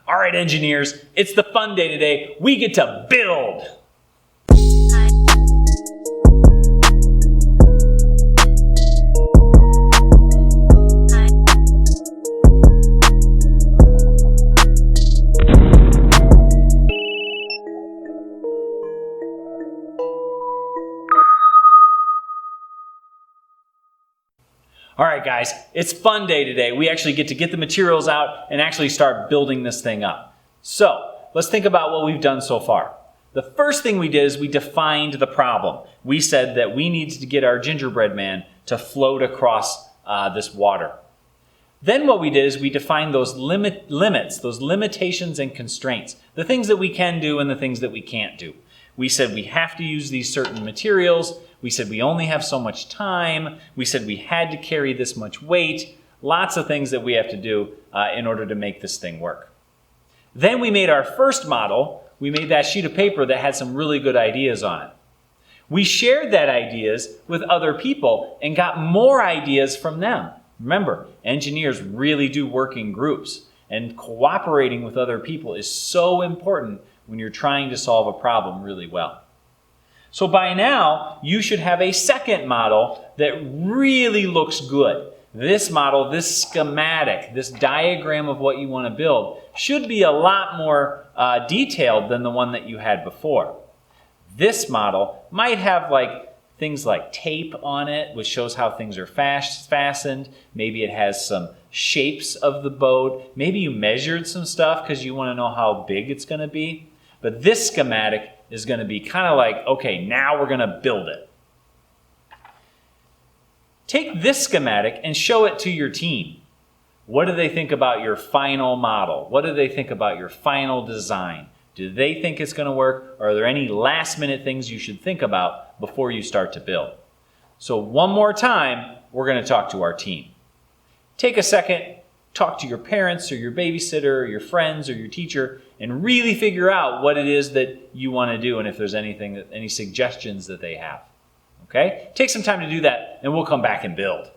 All right, engineers, it's the fun day today. We get to build. All right, guys, it's fun day today. We actually get to get the materials out and actually start building this thing up. So let's think about what we've done so far. The first thing we did is we defined the problem. We said that we needed to get our gingerbread man to float across this water. Then what we did is we defined those limits, those limitations and constraints, the things that we can do and the things that we can't do. We said we have to use these certain materials. We said we only have so much time. We said we had to carry this much weight. Lots of things that we have to do in order to make this thing work. Then we made our first model. We made that sheet of paper that had some really good ideas on it. We shared that ideas with other people and got more ideas from them. Remember, engineers really do work in groups, and cooperating with other people is so important when you're trying to solve a problem really well. So by now, you should have a second model that really looks good. This model, this schematic, this diagram of what you want to build should be a lot more detailed than the one that you had before. This model might have things like tape on it, which shows how things are fastened. Maybe it has some shapes of the boat. Maybe you measured some stuff because you want to know how big it's going to be. But this schematic is going to be kind of like, okay, now we're going to build it. Take this schematic and show it to your team. What do they think about your final model? What do they think about your final design? Do they think it's going to work? Or are there any last minute things you should think about before you start to build? So one more time, we're going to talk to our team. Take a second, talk to your parents or your babysitter or your friends or your teacher and really figure out what it is that you want to do and if there's any suggestions that they have. Okay? Take some time to do that and we'll come back and build.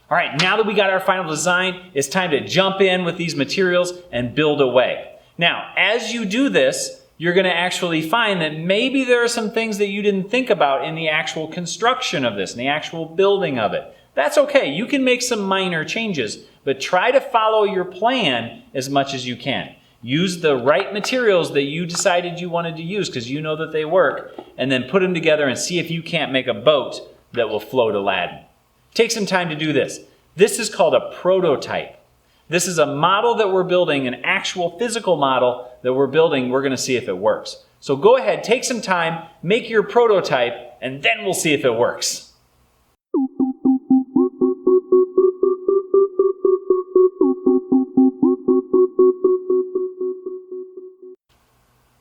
All right, now that we got our final design, it's time to jump in with these materials and build away. Now, as you do this, you're going to actually find that maybe there are some things that you didn't think about in the actual construction of this, in the actual building of it. That's okay. You can make some minor changes, but try to follow your plan as much as you can. Use the right materials that you decided you wanted to use because you know that they work, and then put them together and see if you can't make a boat that will float Aladdin. Take some time to do this. This is called a prototype. This is a model that we're building, an actual physical model that we're building. We're going to see if it works. So go ahead, take some time, make your prototype, and then we'll see if it works.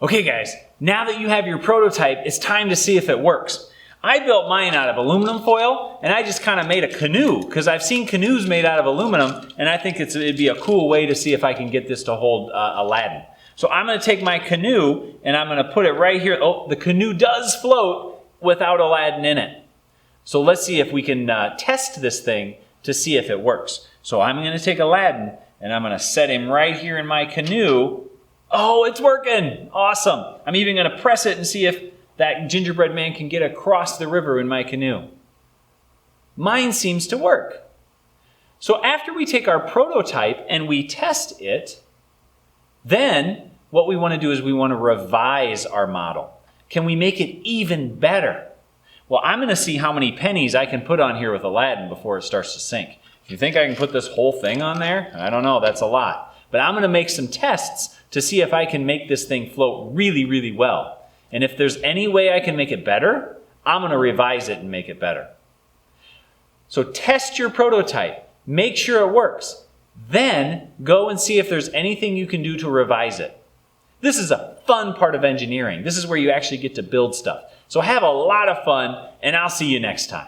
Okay guys, now that you have your prototype, it's time to see if it works. I built mine out of aluminum foil, and I just kind of made a canoe, because I've seen canoes made out of aluminum, and I think it'd be a cool way to see if I can get this to hold Aladdin. So I'm going to take my canoe, and I'm going to put it right here. Oh, the canoe does float without Aladdin in it. So let's see if we can test this thing to see if it works. So I'm going to take Aladdin, and I'm going to set him right here in my canoe. Oh, it's working! Awesome! I'm even going to press it and see if that gingerbread man can get across the river in my canoe. Mine seems to work. So after we take our prototype and we test it, then what we want to do is we want to revise our model. Can we make it even better? Well, I'm going to see how many pennies I can put on here with Aladdin before it starts to sink. If you think I can put this whole thing on there, I don't know, that's a lot. But I'm going to make some tests to see if I can make this thing float really, really well. And if there's any way I can make it better, I'm going to revise it and make it better. So test your prototype. Make sure it works. Then go and see if there's anything you can do to revise it. This is a fun part of engineering. This is where you actually get to build stuff. So have a lot of fun, and I'll see you next time.